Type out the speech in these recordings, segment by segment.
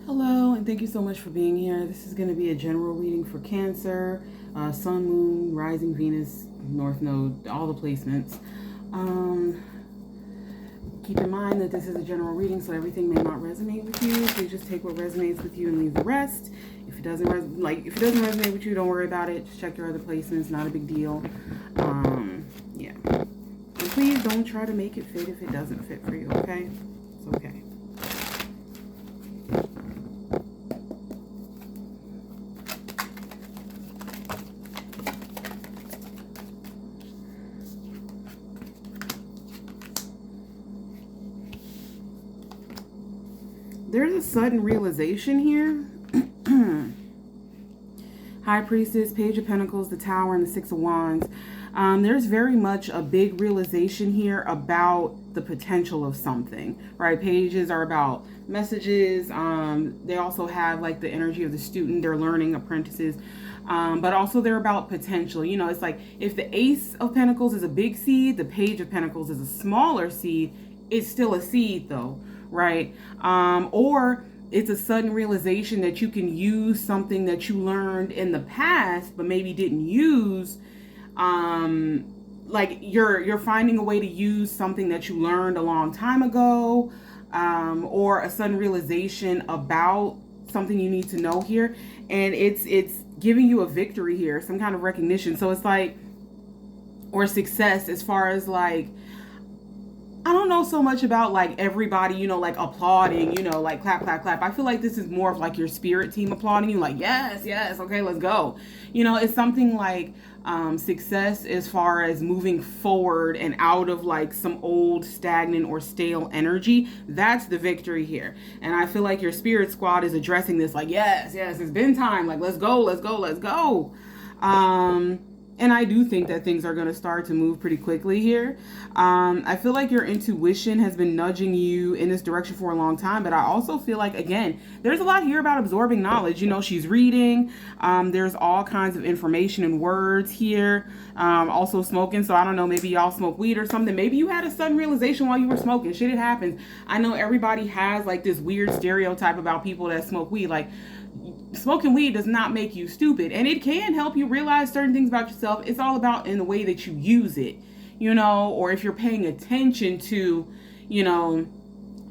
Hello, and thank you so much for being here. This is going to be a general reading for Cancer, Sun, Moon, Rising Venus, North Node, all the placements. Um, Keep in mind that this is a general reading, so everything may not resonate with you. Please just take what resonates with you and leave the rest. If it doesn't resonate with you, don't worry about it. Just check your other placements. Not a big deal. Yeah. And please don't try to make it fit if it doesn't fit for you. Okay? It's okay. There's a sudden realization here. High Priestess, Page of Pentacles, the Tower, and the Six of Wands. There's very much a big realization here about the potential of something, right? Pages are about messages. They also have like the energy of the student. They're learning apprentices. But also they're about potential. You know, it's like if the Ace of Pentacles is a big seed, the Page of Pentacles is a smaller seed. It's still a seed though, right? Or it's a sudden realization that you can use something that you learned in the past but maybe didn't use. Like you're finding a way to use something that you learned a long time ago, or a sudden realization about something you need to know here, and it's giving you a victory here, some kind of recognition. So it's like, or success, as far as like, I don't know so much about like everybody, you know, like applauding, you know, like clap, clap, clap. I feel like this is more of like your spirit team applauding you, like, yes, yes, okay, let's go. You know, it's something like success as far as moving forward and out of like some old stagnant or stale energy. That's the victory here. And I feel like your spirit squad is addressing this like, yes, yes, it's been time. Like, let's go, let's go, let's go. And I do think that things are going to start to move pretty quickly here. I feel like your intuition has been nudging you in this direction for a long time, but I also feel like, again, there's a lot here about absorbing knowledge. You know, she's reading. There's all kinds of information and words here. Also smoking. So I don't know, maybe y'all smoke weed or something. Maybe you had a sudden realization while you were smoking. Shit, it happens. I know everybody has like this weird stereotype about people that smoke weed. Like, smoking weed does not make you stupid, and it can help you realize certain things about yourself. It's all about in the way that you use it, you know, or if you're paying attention to, you know,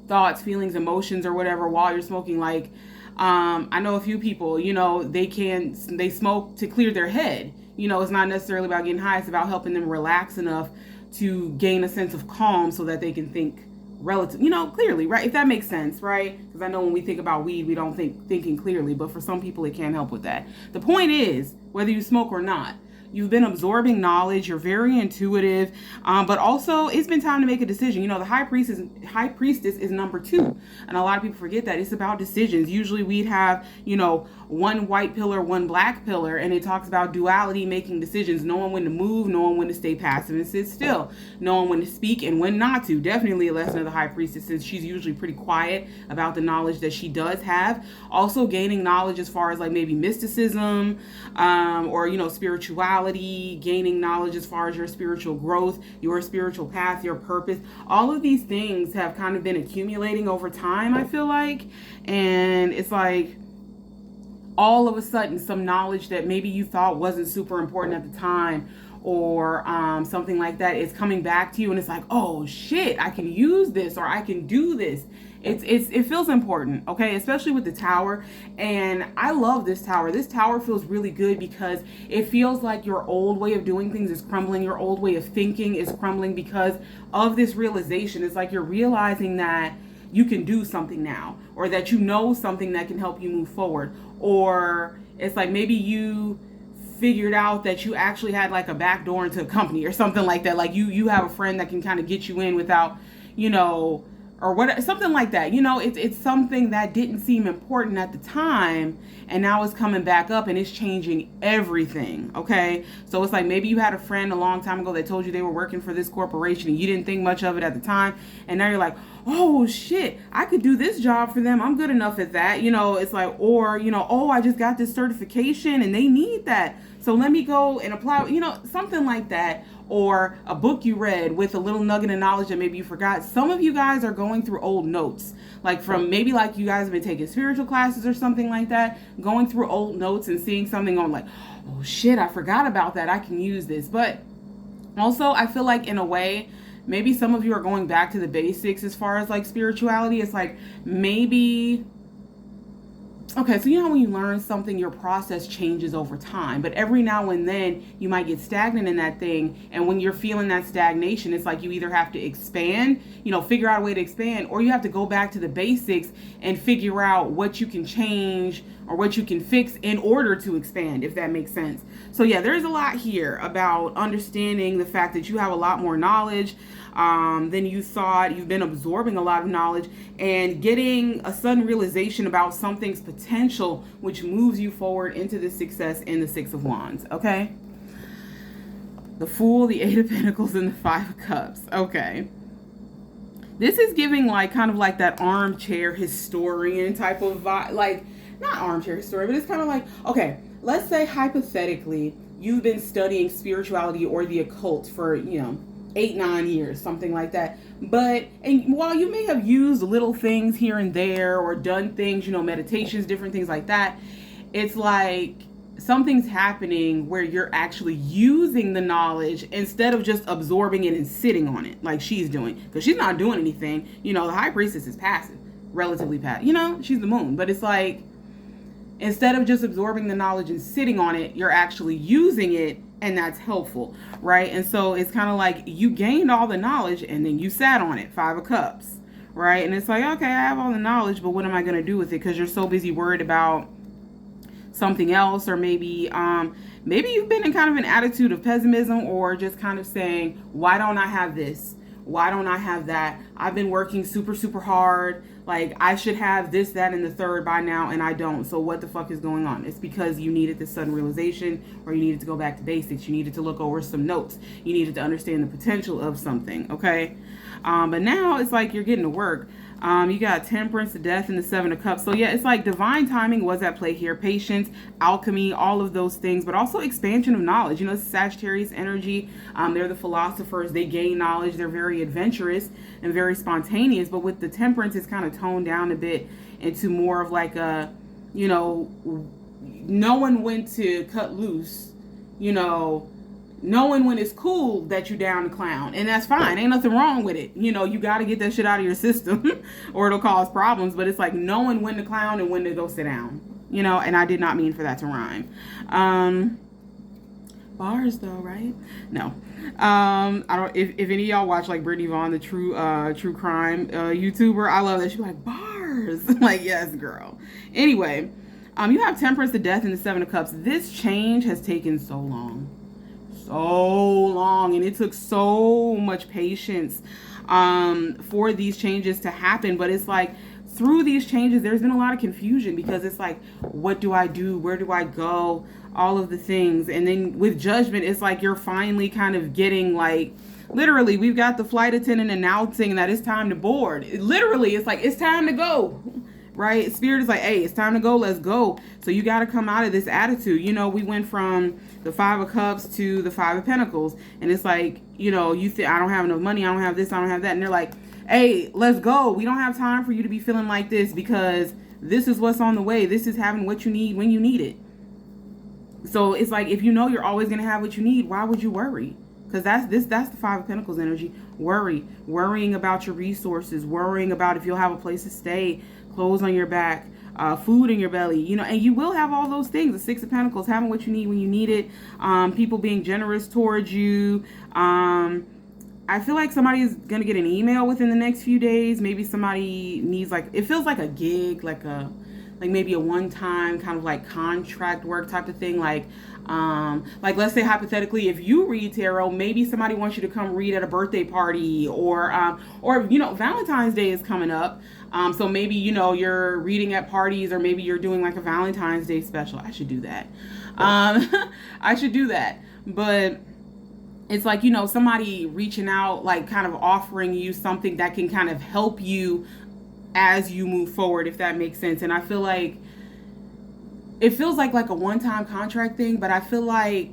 thoughts, feelings, emotions, or whatever while you're smoking. Like, I know a few people, you know, they smoke to clear their head. You know, it's not necessarily about getting high. It's about helping them relax enough to gain a sense of calm so that they can think relative, you know, clearly, right? If that makes sense, right? Because I know when we think about weed, we don't think thinking clearly, but for some people, it can't help with that. The point is, whether you smoke or not, you've been absorbing knowledge. You're very intuitive, but also it's been time to make a decision. You know, the high priestess is number 2, and a lot of people forget that it's about decisions. Usually, we'd have, you know, one white pillar, one black pillar, and it talks about duality, making decisions, knowing when to move, knowing when to stay passive and sit still, knowing when to speak and when not to. Definitely a lesson of the high priestess, since she's usually pretty quiet about the knowledge that she does have. Also, gaining knowledge as far as like maybe mysticism, or, you know, spirituality. Gaining knowledge as far as your spiritual growth, your spiritual path, your purpose. All of these things have kind of been accumulating over time, I feel like. And it's like all of a sudden some knowledge that maybe you thought wasn't super important at the time, or something like that, is coming back to you, and it's like, oh shit, I can use this, or I can do this. It feels important, okay, especially with the Tower. And I love this Tower. This Tower feels really good because it feels like your old way of doing things is crumbling. Your old way of thinking is crumbling because of this realization. It's like you're realizing that you can do something now, or that you know something that can help you move forward. Or it's like maybe you figured out that you actually had like a back door into a company or something like that. Like you have a friend that can kind of get you in without, you know, or what, something like that. You know, it's something that didn't seem important at the time, and now it's coming back up, and it's changing everything. Okay, so it's like maybe you had a friend a long time ago that told you they were working for this corporation, and you didn't think much of it at the time, and now you're like, oh shit, I could do this job for them. I'm good enough at that. You know, it's like, or, you know, oh, I just got this certification and they need that, so let me go and apply, you know, something like that. or a book you read with a little nugget of knowledge that maybe you forgot. Some of you guys are going through old notes, like from maybe like you guys have been taking spiritual classes or something like that, going through old notes and seeing something on like, oh shit, I forgot about that. I can use this. But also, I feel like in a way, maybe some of you are going back to the basics as far as like spirituality. It's like maybe, okay, so you know when you learn something, your process changes over time. But every now and then, you might get stagnant in that thing. And when you're feeling that stagnation, it's like you either have to expand, figure out a way to expand, or you have to go back to the basics and figure out what you can change or what you can fix in order to expand, if that makes sense. So yeah, there's a lot here about understanding the fact that you have a lot more knowledge than you thought. You've been absorbing a lot of knowledge and getting a sudden realization about something's potential, which moves you forward into the success in the Six of Wands. Okay, the Fool, the Eight of Pentacles, and the Five of Cups. Okay, this is giving like kind of like that armchair historian type of vibe, like not armchair historian, but it's kind of like, okay, let's say hypothetically you've been studying spirituality or the occult for 8-9 years, something like that. But, and while you may have used little things here and there or done things, meditations, different things like that, it's like something's happening where you're actually using the knowledge instead of just absorbing it and sitting on it like she's doing. Because she's not doing anything. The High Priestess is passive, relatively passive. She's the moon. But it's like, instead of just absorbing the knowledge and sitting on it, you're actually using it, and that's helpful, right? And so it's kind of like you gained all the knowledge and then you sat on it, Five of Cups, right? And it's like, okay, I have all the knowledge, but what am I going to do with it? Because you're so busy worried about something else, or maybe you've been in kind of an attitude of pessimism, or just kind of saying, why don't I have this? Why don't I have that? I've been working super, super hard. Like, I should have this, that, and the third by now, and I don't. So what the fuck is going on? It's because you needed this sudden realization, or you needed to go back to basics. You needed to look over some notes. You needed to understand the potential of something, okay? But now it's like you're getting to work. You got Temperance, the Death, and the Seven of Cups. So yeah, it's like divine timing was at play here. Patience, alchemy, all of those things, but also expansion of knowledge. It's Sagittarius energy. They're the philosophers. They gain knowledge. They're very adventurous and very spontaneous. But with the Temperance, it's kind of toned down a bit into more of like a, knowing when to cut loose, knowing when it's cool that you down to clown, and that's fine. Ain't nothing wrong with it. You got to get that shit out of your system or it'll cause problems. But it's like knowing when to clown and when to go sit down, and I did not mean for that to rhyme. Bars though, right? No. I don't, if any of y'all watch like Brittany Vaughn, the true crime YouTuber, I love that. She's like, bars. Like, yes, girl. Anyway, you have Temperance, the Death, and the Seven of Cups. This change has taken so long, and it took so much patience for these changes to happen. But it's like, through these changes, there's been a lot of confusion, because it's like, what do I do? Where do I go? All of the things. And then with Judgment, it's like you're finally kind of getting like, literally, we've got the flight attendant announcing that it's time to board. Literally, it's like, it's time to go. Right? Spirit is like, hey, it's time to go. Let's go. So you got to come out of this attitude. We went from the Five of Cups to the Five of Pentacles. And it's like, you think, I don't have enough money. I don't have this. I don't have that. And they're like, hey, let's go. We don't have time for you to be feeling like this, because this is what's on the way. This is having what you need when you need it. So it's like, if you're always going to have what you need, why would you worry? Because that's the Five of Pentacles energy. Worrying about your resources, worrying about if you'll have a place to stay, clothes on your back, food in your belly, and you will have all those things. The Six of Pentacles, having what you need when you need it, people being generous towards you. I feel like somebody is going to get an email within the next few days. Maybe somebody needs, like, it feels like a gig, like maybe a one-time kind of like contract work type of thing. Like let's say hypothetically, if you read tarot, maybe somebody wants you to come read at a birthday party, or Valentine's Day is coming up. So maybe, you're reading at parties, or maybe you're doing like a Valentine's Day special. I should do that. I should do that. But it's like, somebody reaching out, like kind of offering you something that can kind of help you as you move forward, if that makes sense. And I feel like it feels like a one-time contract thing, but I feel like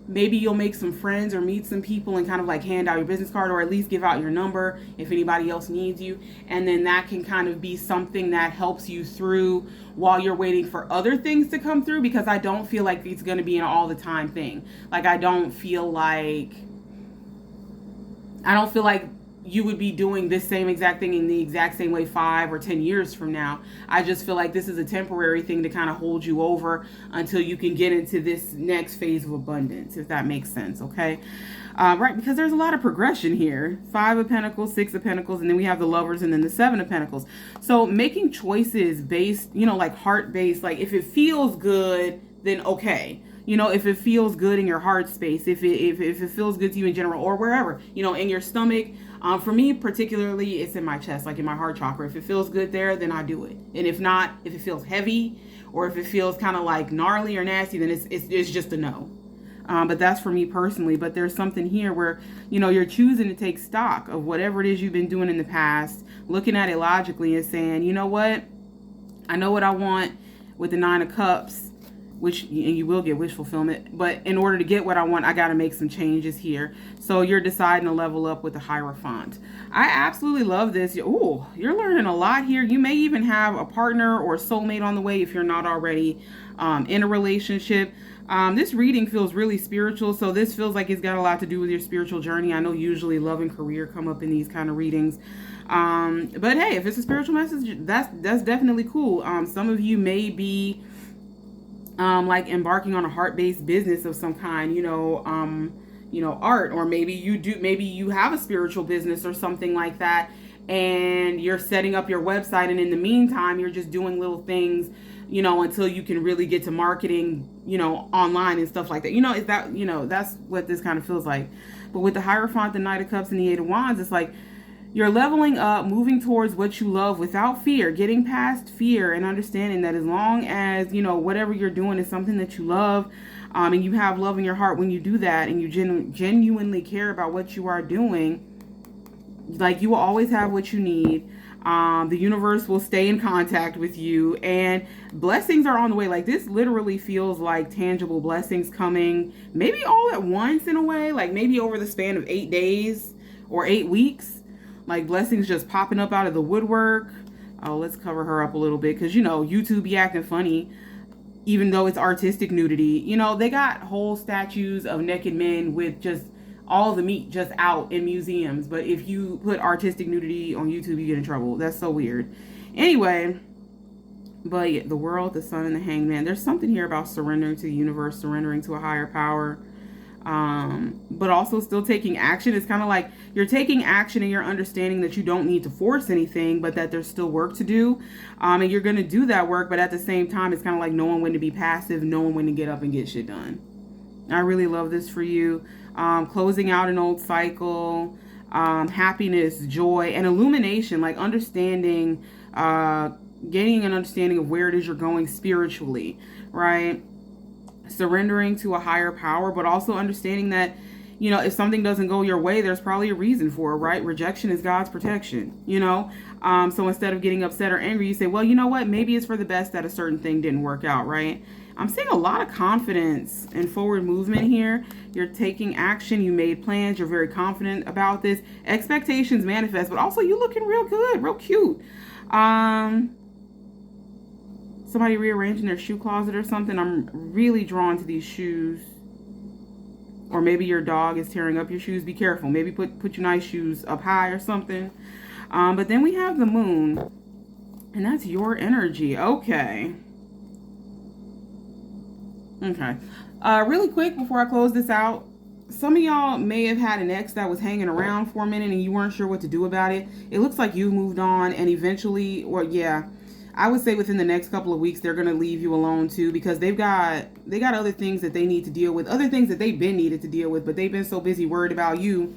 maybe you'll make some friends or meet some people and kind of like hand out your business card, or at least give out your number if anybody else needs you. And then that can kind of be something that helps you through while you're waiting for other things to come through, because I don't feel like it's going to be an all the time thing. Like I don't feel like you would be doing this same exact thing in the exact same way 5 or 10 years from now. I just feel like this is a temporary thing to kind of hold you over until you can get into this next phase of abundance, if that makes sense, okay? Right, because there's a lot of progression here. 5 of Pentacles, 6 of Pentacles, and then we have the Lovers, and then the 7 of Pentacles. So making choices based, like heart-based, like if it feels good, then okay. If it feels good in your heart space, if it feels good to you in general, or wherever, in your stomach. For me particularly, it's in my chest, like in my heart chakra. If it feels good there, then I do it. And if not, if it feels heavy, or if it feels kind of like gnarly or nasty, then it's just a no. But that's for me personally. But there's something here where, you're choosing to take stock of whatever it is you've been doing in the past, looking at it logically and saying, you know what? I know what I want with the 9 of Cups, which, and you will get wish fulfillment, but in order to get what I want, I got to make some changes here. So you're deciding to level up with the Hierophant. I absolutely love this. Oh, you're learning a lot here. You may even have a partner or a soulmate on the way if you're not already in a relationship. This reading feels really spiritual, so this feels like it's got a lot to do with your spiritual journey. I know usually love and career come up in these kind of readings. But hey, if it's a spiritual message, that's definitely cool. Some of you may be like embarking on a heart-based business of some kind, art, or maybe you have a spiritual business or something like that, and you're setting up your website, and in the meantime, you're just doing little things, until you can really get to marketing, online and stuff like that. Is that, that's what this kind of feels like. But with the Hierophant, the Knight of Cups, and the 8 of Wands, it's like, you're leveling up, moving towards what you love without fear, getting past fear and understanding that as long as, whatever you're doing is something that you love, and you have love in your heart when you do that, and you genuinely care about what you are doing, like you will always have what you need. The universe will stay in contact with you, and blessings are on the way. Like this literally feels like tangible blessings coming, maybe all at once in a way, like maybe over the span of 8 days or 8 weeks. Like blessings just popping up out of the woodwork. Oh, let's cover her up a little bit because, YouTube be acting funny, even though it's artistic nudity. They got whole statues of naked men with just all the meat just out in museums. But if you put artistic nudity on YouTube, you get in trouble. That's so weird. Anyway, but yeah, the World, the Sun, and the Hangman. There's something here about surrendering to the universe, surrendering to a higher power. But also still taking action. It's kind of like you're taking action and you're understanding that you don't need to force anything, but that there's still work to do. And you're going to do that work, but at the same time, it's kind of like knowing when to be passive, knowing when to get up and get shit done. I really love this for you. Closing out an old cycle, happiness, joy, and illumination, like understanding, gaining an understanding of where it is you're going spiritually, right? Surrendering to a higher power, but also understanding that, if something doesn't go your way, there's probably a reason for it, right? Rejection is God's protection, so instead of getting upset or angry, you say, well, you know what, maybe it's for the best that a certain thing didn't work out, right? I'm seeing a lot of confidence and forward movement here. You're taking action, you made plans, you're very confident about this. Expectations manifest, but also you looking real good, real cute. Somebody rearranging their shoe closet or something. I'm really drawn to these shoes. Or maybe your dog is tearing up your shoes. Be careful. Maybe put your nice shoes up high or something. But then we have the Moon. And that's your energy. Okay. Really quick before I close this out. Some of y'all may have had an ex that was hanging around for a minute and you weren't sure what to do about it. It looks like you moved on, and eventually, I would say within the next couple of weeks, they're going to leave you alone too, because they got other things that they need to deal with, other things that they've been needed to deal with, but they've been so busy worried about you,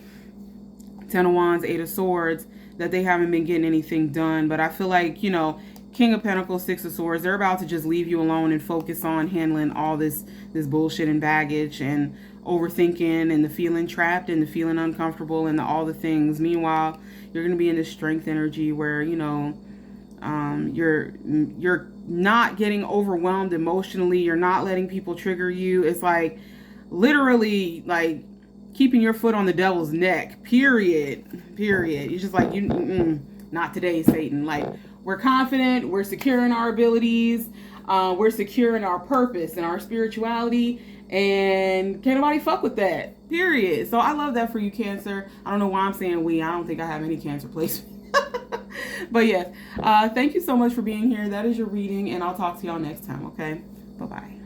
10 of Wands, 8 of Swords, that they haven't been getting anything done. But I feel like, King of Pentacles, 6 of Swords, they're about to just leave you alone and focus on handling all this bullshit and baggage and overthinking and the feeling trapped and the feeling uncomfortable and all the things. Meanwhile, you're going to be in this strength energy where, you're not getting overwhelmed emotionally. You're not letting people trigger you. It's like literally like keeping your foot on the devil's neck. Period. It's just like not today, Satan. Like, we're confident, we're secure in our abilities, we're secure in our purpose and our spirituality, and can't nobody fuck with that. Period. So I love that for you, Cancer. I don't know why I'm saying we. I don't think I have any Cancer placement. But yes, thank you so much for being here. That is your reading, and I'll talk to y'all next time. Okay, bye bye.